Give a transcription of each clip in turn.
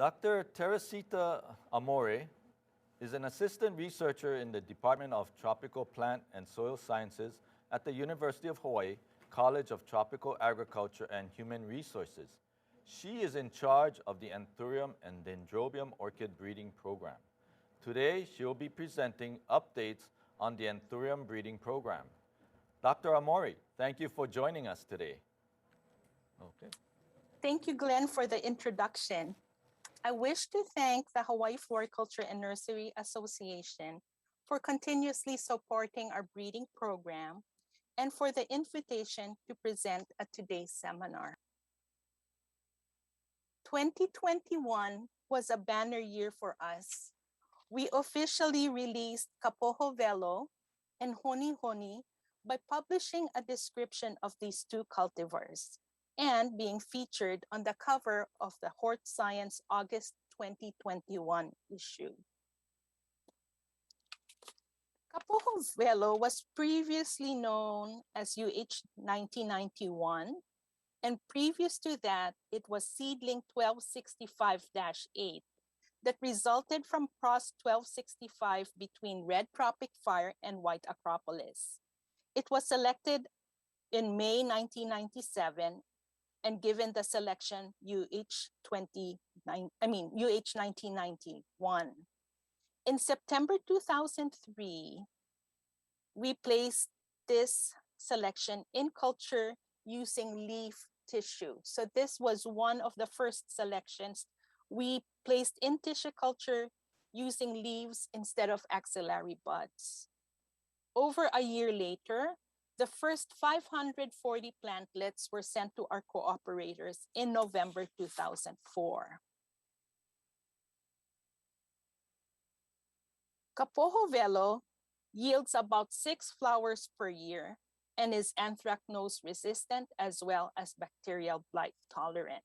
Dr. Teresita Amore is an assistant researcher in the Department of Tropical Plant and Soil Sciences at the University of Hawaii College of Tropical Agriculture and Human Resources. She is in charge of the Anthurium and Dendrobium orchid breeding program. Today, she will be presenting updates on the Anthurium breeding program. Dr. Amore, thank you for joining us today. Okay. Thank you, Glenn, for the introduction. I wish to thank the Hawaii Floriculture and Nursery Association for continuously supporting our breeding program and for the invitation to present at today's seminar. 2021 was a banner year for us. We officially released Kapoho Velo and Honi Honi by publishing a description of these two cultivars and being featured on the cover of the Hort Science August 2021 issue. Kapoho Velo was previously known as UH-1991, and previous to that, it was seedling 1265-8 that resulted from cross 1265 between Red Tropic Fire and White Acropolis. It was selected in May 1997 and given the selection UH-1991. In September 2003, we placed this selection in culture using leaf tissue. So this was one of the first selections we placed in tissue culture using leaves instead of axillary buds. Over a year later, the first 540 plantlets were sent to our cooperators in November 2004. Kapoho Velo yields about 6 flowers per year and is anthracnose resistant as well as bacterial blight tolerant.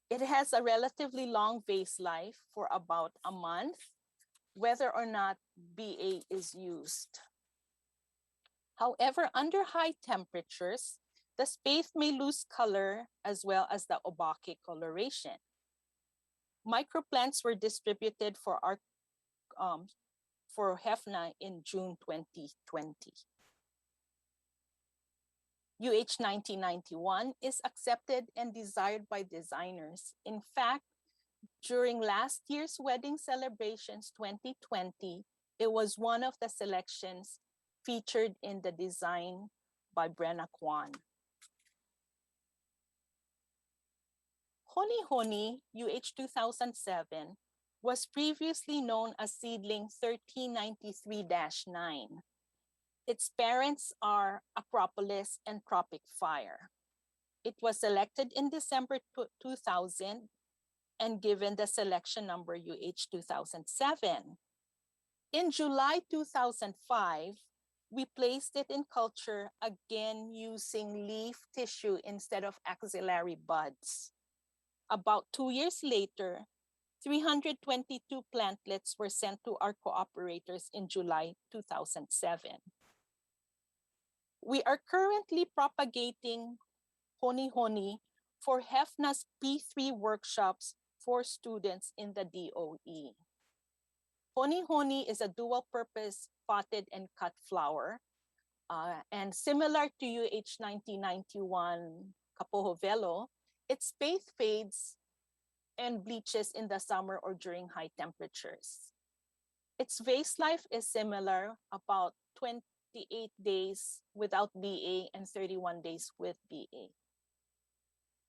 It has a relatively long vase life for about a month, whether or not BA is used. However, under high temperatures, the spathe may lose color as well as the obake coloration. Microplants were distributed for our for HFNA in June 2020. UH-1991 is accepted and desired by designers. In fact, during last year's wedding celebrations 2020, it was one of the selections featured in the design by Brenna Kwan. Honi Honi UH-2007 was previously known as seedling 1393-9. Its parents are Acropolis and Tropic Fire. It was selected in December 2000 and given the selection number UH-2007. In July 2005, we placed it in culture again using leaf tissue instead of axillary buds. About 2 years later, 322 plantlets were sent to our cooperators in July 2007. We are currently propagating Honi Honi for HFNA's P3 workshops for students in the DOE. Honi Honi is a dual-purpose potted and cut flower, and similar to UH-1991 Kapoho Velo, its spathe fades and bleaches in the summer or during high temperatures. Its vase life is similar, about 28 days without BA and 31 days with BA.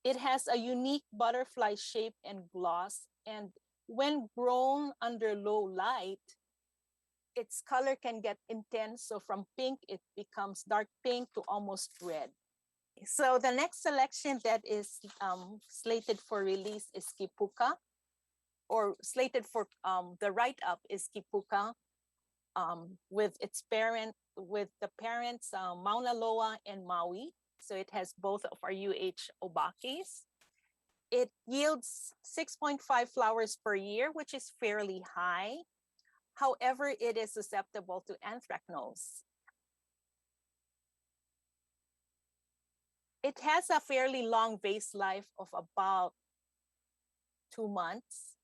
It has a unique butterfly shape and gloss, and when grown under low light, its color can get intense. So from pink, it becomes dark pink to almost red. So the next selection that is slated for release is Kipuka, or slated for the write-up is Kipuka, with the parents Mauna Loa and Maui. So it has both of our UH obakes. It yields 6.5 flowers per year, which is fairly high. However, it is susceptible to anthracnose. It has a fairly long vase life of about 2 months,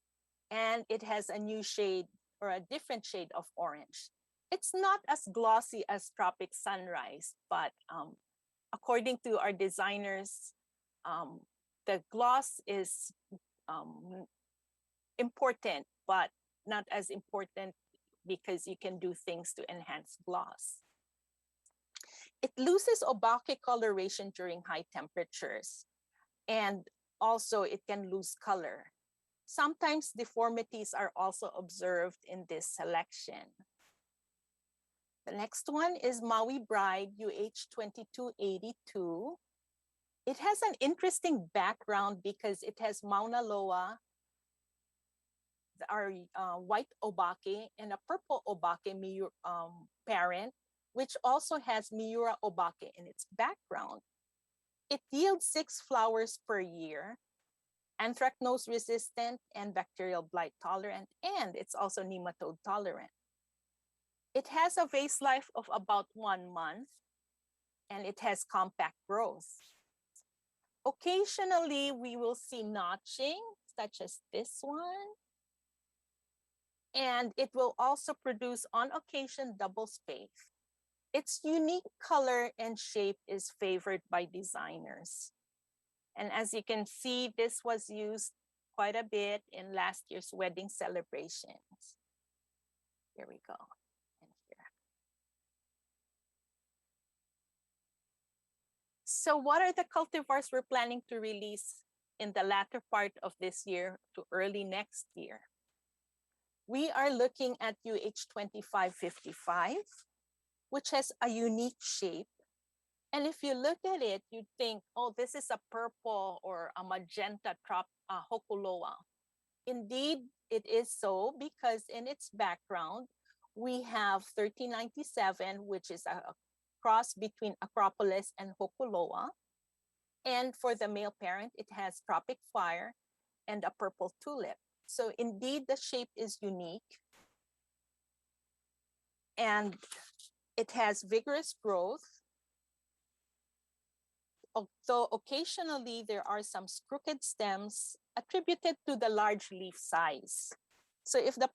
and it has a new shade or a different shade of orange. It's not as glossy as Tropic Sunrise, but according to our designers, the gloss is important, but not as important because you can do things to enhance gloss. It loses obake coloration during high temperatures, and also it can lose color. Sometimes deformities are also observed in this selection. The next one is Maui Bride UH-2282. It has an interesting background because it has Mauna Loa, our white obake, and a purple obake parent, which also has Miura obake in its background. It yields 6 flowers per year, anthracnose resistant and bacterial blight tolerant, and it's also nematode tolerant. It has a vase life of about 1 month, and it has compact growth. Occasionally, we will see notching, such as this one. And it will also produce, on occasion, double spathe. Its unique color and shape is favored by designers. And as you can see, this was used quite a bit in last year's wedding celebrations. Here we go. And here. So what are the cultivars we're planning to release in the latter part of this year to early next year? We are looking at UH-2555, which has a unique shape. And if you look at it, you'd think, oh, this is a purple or a magenta hokuloa. Indeed, it is so because in its background, we have 1397, which is a cross between Acropolis and Hokuloa. And for the male parent, it has Tropic Fire and a purple tulip. So indeed, the shape is unique. And it has vigorous growth. Although occasionally there are some crooked stems attributed to the large leaf size. So if the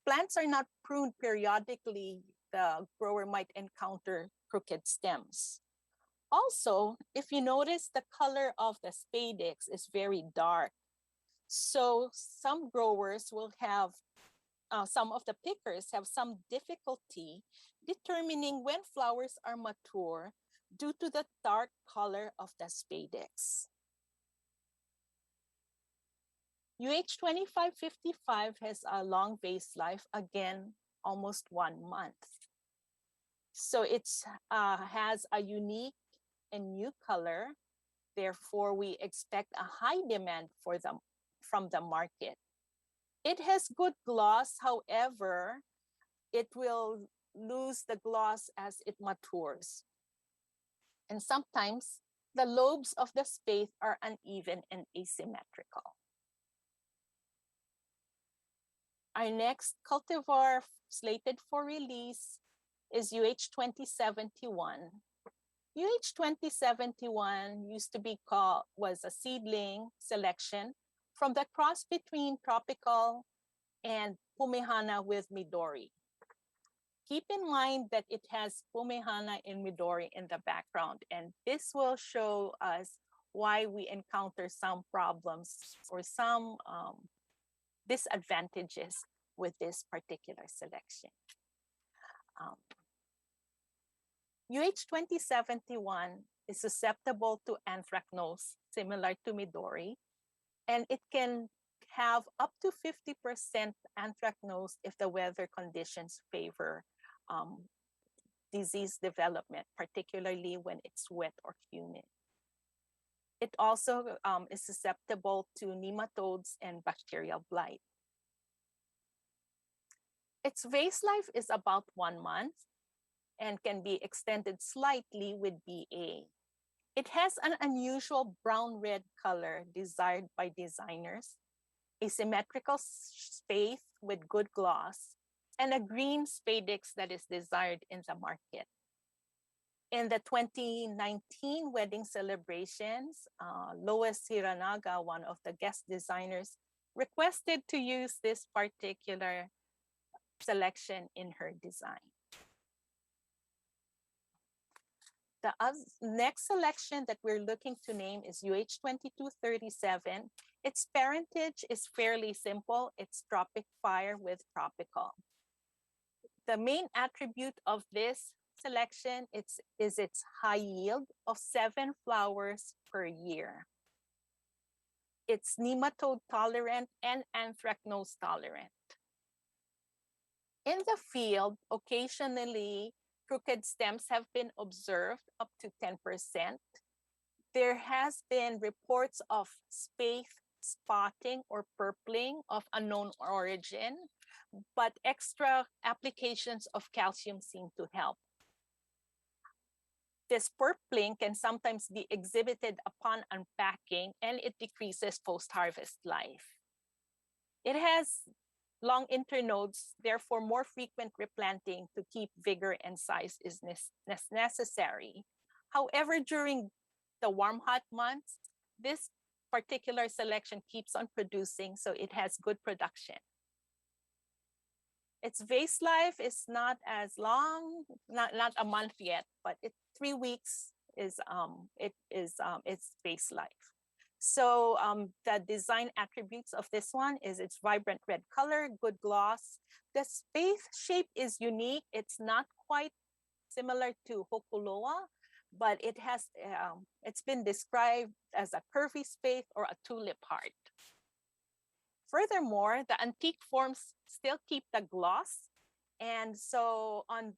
plants are not pruned periodically, the grower might encounter crooked stems. Also, if you notice, the color of the spadix is very dark. So some growers will have, some of the pickers have some difficulty determining when flowers are mature due to the dark color of the spadix. UH-2555 has a long vase life, again, almost 1 month. So it has a unique and new color. Therefore, we expect a high demand for them from the market. It has good gloss, however, it will lose the gloss as it matures. And sometimes the lobes of the spathe are uneven and asymmetrical. Our next cultivar slated for release is UH-2071. UH-2071 used to be was a seedling selection from the cross between tropical and Komohana with Midori. Keep in mind that it has Komohana and Midori in the background, and this will show us why we encounter some problems or some disadvantages with this particular selection. UH-2071 is susceptible to anthracnose, similar to Midori, and it can have up to 50% anthracnose if the weather conditions favor disease development, particularly when it's wet or humid. It also is susceptible to nematodes and bacterial blight. Its vase life is about 1 month and can be extended slightly with BA. It has an unusual brown-red color desired by designers, a symmetrical spathe with good gloss, and a green spadix that is desired in the market. In the 2019 wedding celebrations, Lois Hiranaga, one of the guest designers, requested to use this particular selection in her design. The next selection that we're looking to name is UH-2237. Its parentage is fairly simple. It's tropic fire with tropical. The main attribute of this selection is its high yield of 7 flowers per year. It's nematode tolerant and anthracnose tolerant. In the field, occasionally, crooked stems have been observed up to 10%. There has been reports of spathe spotting or purpling of unknown origin, but extra applications of calcium seem to help. This purpling can sometimes be exhibited upon unpacking, and it decreases post-harvest life. It has long internodes, therefore more frequent replanting to keep vigor and size is necessary. However, during the warm, hot months, this particular selection keeps on producing, so it has good production. Its vase life is not as long, not a month yet, but 3 weeks is its vase life. So the design attributes of this one is its vibrant red color, good gloss. The spathe shape is unique. It's not quite similar to Hokuloa, but it has it's been described as a curvy spathe or a tulip heart. Furthermore, the antique forms still keep the gloss. And so on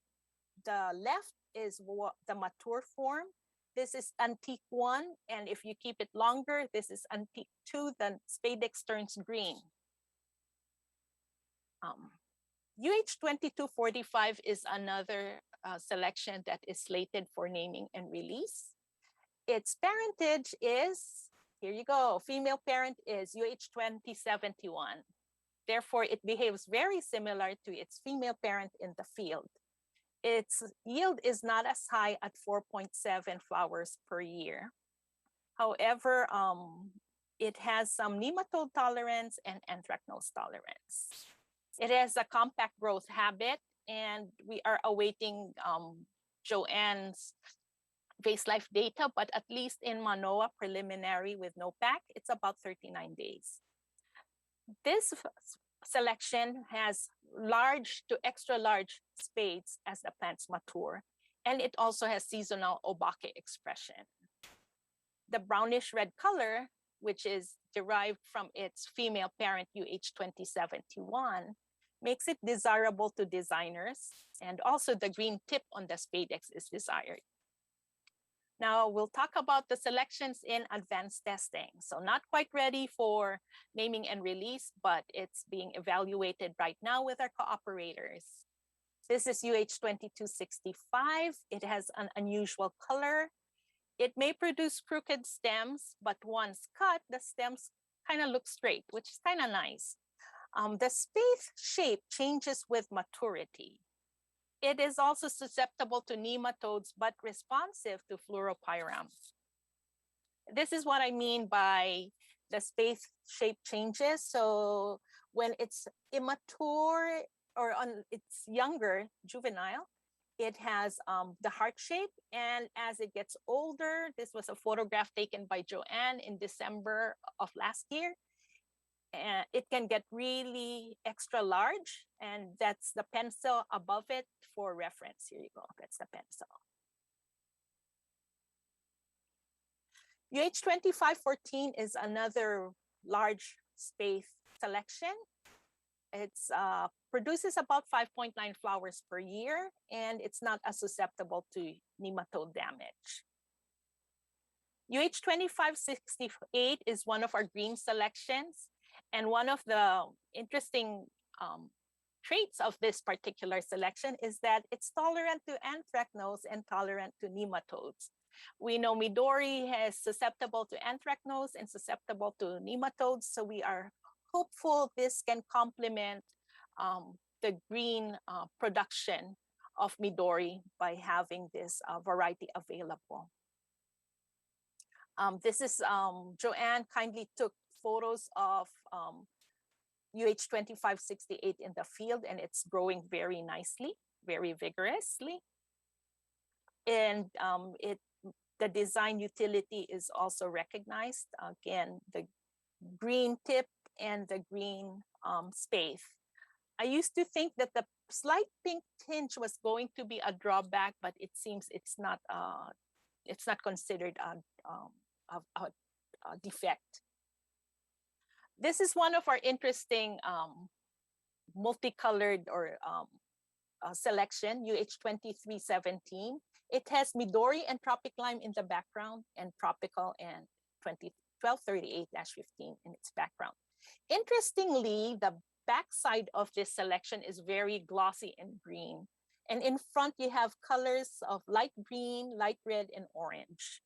the left is the mature form. This is antique 1. And if you keep it longer, this is antique 2, then spadix turns green. UH-2245 is another selection that is slated for naming and release. Its parentage is, here you go, female parent is UH-2071. Therefore, it behaves very similar to its female parent in the field. Its yield is not as high at 4.7 flowers per year. However, it has some nematode tolerance and anthracnose tolerance. It has a compact growth habit, and we are awaiting Joanne's vase life data, but at least in Manoa preliminary with no pack, it's about 39 days. This selection has large to extra large spades as the plants mature, and it also has seasonal obake expression. The brownish red color, which is derived from its female parent UH-2071, makes it desirable to designers, and also the green tip on the spadix is desired. Now we'll talk about the selections in advanced testing. So not quite ready for naming and release, but it's being evaluated right now with our cooperators. This is UH-2265. It has an unusual color. It may produce crooked stems, but once cut, the stems kind of look straight, which is kind of nice. The spathe shape changes with maturity. It is also susceptible to nematodes, but responsive to fluoropyram. This is what I mean by the spathe shape changes. So when it's immature or it's younger, juvenile, it has the heart shape. And as it gets older, this was a photograph taken by Joanne in December of last year. And it can get really extra large, and that's the pencil above it for reference. Here you go, that's the pencil. UH-2514 is another large spathe selection. It produces about 5.9 flowers per year, and it's not as susceptible to nematode damage. UH-2568 is one of our green selections. And one of the interesting traits of this particular selection is that it's tolerant to anthracnose and tolerant to nematodes. We know Midori is susceptible to anthracnose and susceptible to nematodes, so we are hopeful this can complement the green production of Midori by having this variety available. This is Joanne kindly took photos of UH-2568 in the field, and it's growing very nicely, very vigorously. And the design utility is also recognized. Again, the green tip and the green spathe. I used to think that the slight pink tinge was going to be a drawback, but it seems it's not considered a defect. This is one of our interesting multicolored or selection, UH-2317. It has Midori and Tropic Lime in the background, and Tropical and 1238-15 in its background. Interestingly, the backside of this selection is very glossy and green. And in front, you have colors of light green, light red, and orange.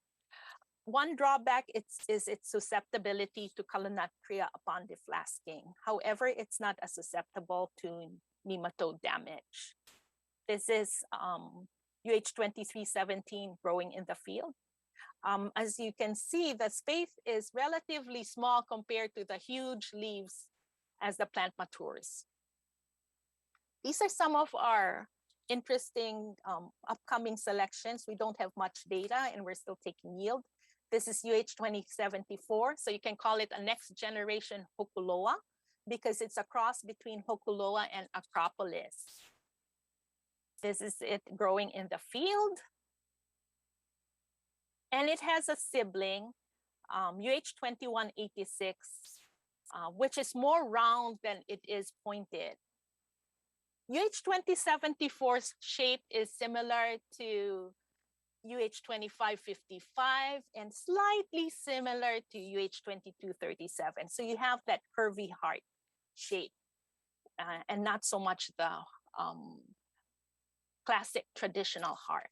One drawback is its susceptibility to Calanatria upon deflasking. However, it's not as susceptible to nematode damage. This is UH-2317 growing in the field. As you can see, the spathe is relatively small compared to the huge leaves as the plant matures. These are some of our interesting upcoming selections. We don't have much data and we're still taking yield. This is UH-2074, so you can call it a next generation Hokuloa because it's a cross between Hokuloa and Acropolis. This is it growing in the field. And it has a sibling, UH-2186, which is more round than it is pointed. UH-2074's shape is similar to UH-2555 and slightly similar to UH-2237. So you have that curvy heart shape and not so much the classic traditional heart.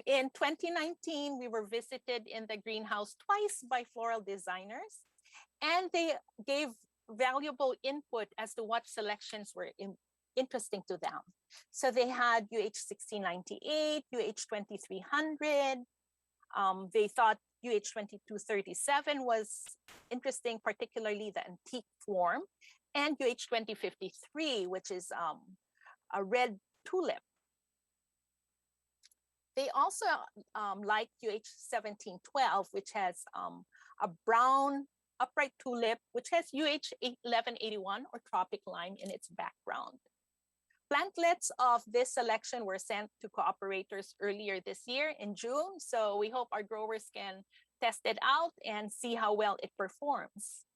In 2019, we were visited in the greenhouse twice by floral designers, and they gave valuable input as to what selections were interesting to them. So they had UH-1698, UH-2300. They thought UH-2237 was interesting, particularly the antique form, and UH-2053, which is a red tulip. They also like UH-1712, which has a brown upright tulip, which has UH-1181 or tropic lime in its background. Plantlets of this selection were sent to cooperators earlier this year in June, so we hope our growers can test it out and see how well it performs.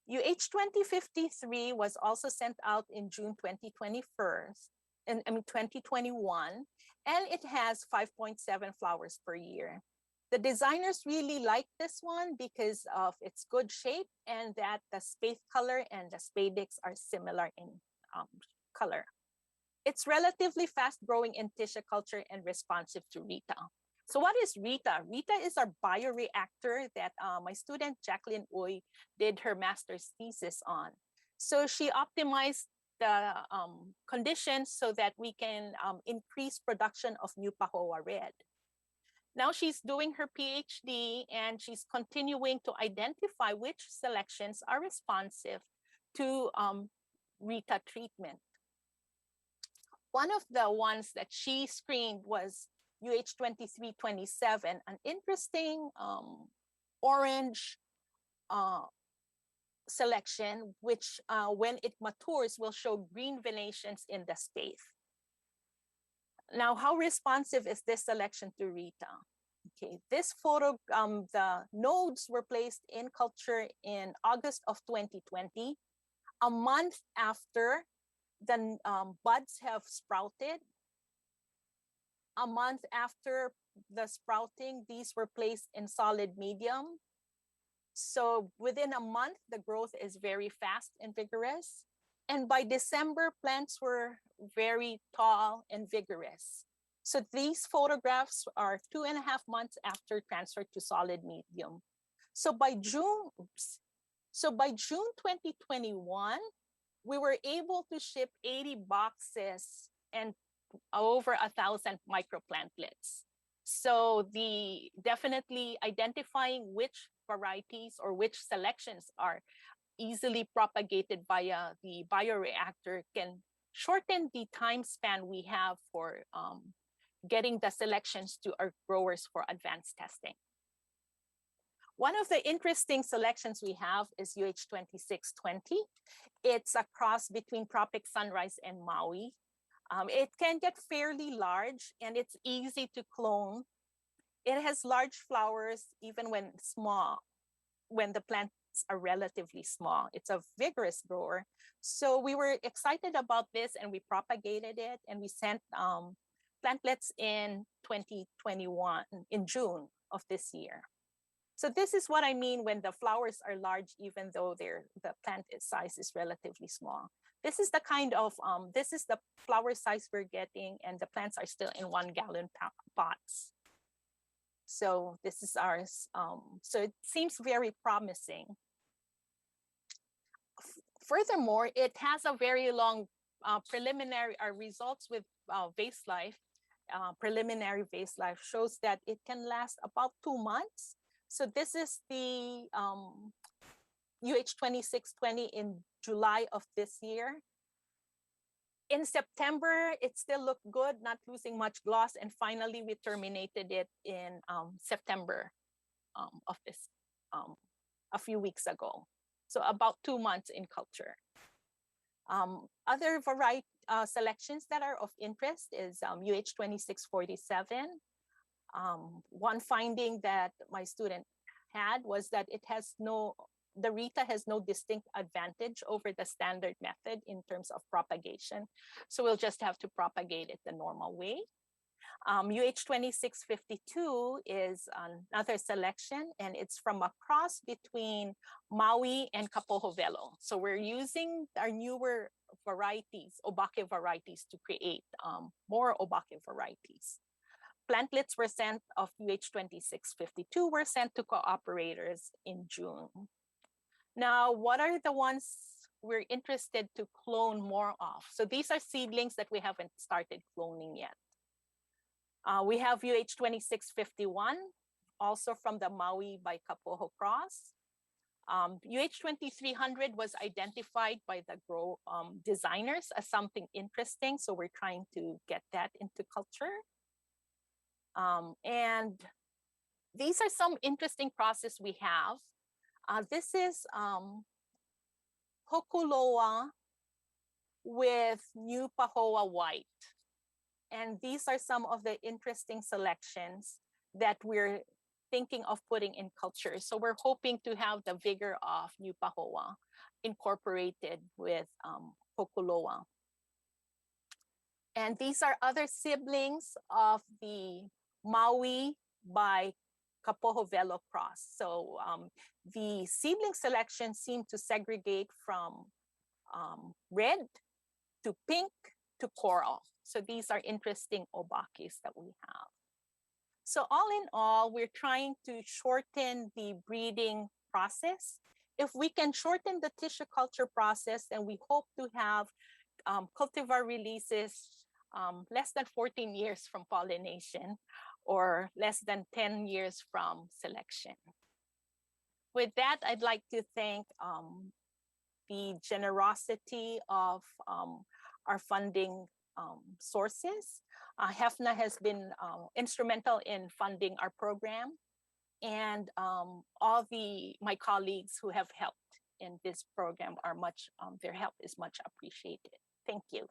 UH-2053 was also sent out in June 2021, and it has 5.7 flowers per year. The designers really like this one because of its good shape and that the spathe color and the spadix are similar in color. It's relatively fast growing in tissue culture and responsive to Rita. So what is Rita? Rita is our bioreactor that my student Jacqueline Uy did her master's thesis on. So she optimized the conditions so that we can increase production of new Pahoa red. Now she's doing her PhD and she's continuing to identify which selections are responsive to Rita treatment. One of the ones that she screened was UH-2327, an interesting orange selection, which when it matures will show green venations in the spathe. Now, how responsive is this selection to Rita? Okay, this photo, the nodes were placed in culture in August of 2020, a month after the buds have sprouted. A month after the sprouting, these were placed in solid medium. So within a month, the growth is very fast and vigorous. And by December, plants were very tall and vigorous. So these photographs are 2.5 months after transfer to solid medium. So by June 2021, we were able to ship 80 boxes and over 1,000 microplantlets. So definitely identifying which varieties or which selections are easily propagated via the bioreactor can shorten the time span we have for getting the selections to our growers for advanced testing. One of the interesting selections we have is UH-2620. It's a cross between Tropic Sunrise and Maui. It can get fairly large and it's easy to clone. It has large flowers even when small, when the plants are relatively small. It's a vigorous grower. So we were excited about this and we propagated it and we sent plantlets in 2021, in June of this year. So this is what I mean when the flowers are large, even though the plant size is relatively small. This is the kind of, this is the flower size we're getting and the plants are still in 1 gallon pots. So this is ours. So it seems very promising. Furthermore, it has a very long preliminary results with vase life. Preliminary vase life shows that it can last about 2 months. So this is the UH-2620 in July of this year. In September, it still looked good, not losing much gloss. And finally, we terminated it in September of this, a few weeks ago. So about 2 months in culture. Other variety selections that are of interest is UH-2647. One finding that my student had was that the Rita has no distinct advantage over the standard method in terms of propagation. So we'll just have to propagate it the normal way. UH-2652 is another selection, and it's from a cross between Maui and Kapoho Velo. So we're using our newer varieties, Obake varieties, to create more Obake varieties. Plantlets were sent of UH-2652 were sent to cooperators in June. Now, what are the ones we're interested to clone more of? So these are seedlings that we haven't started cloning yet. We have UH-2651, also from the Maui by Kapoho cross. UH-2300 was identified by the designers as something interesting, so we're trying to get that into culture. And these are some interesting process we have. This is Hokuloa with New Pahoa white. And these are some of the interesting selections that we're thinking of putting in culture. So we're hoping to have the vigor of New Pahoa incorporated with Hokuloa. And these are other siblings of the Maui by Kapoho Velo cross. So the seedling selection seemed to segregate from red to pink to coral. So these are interesting obakis that we have. So all in all, we're trying to shorten the breeding process. If we can shorten the tissue culture process, then we hope to have cultivar releases less than 14 years from pollination or less than 10 years from selection. With that, I'd like to thank the generosity of our funding sources. HFNA has been instrumental in funding our program, and all my colleagues who have helped in this program are their help is much appreciated. Thank you.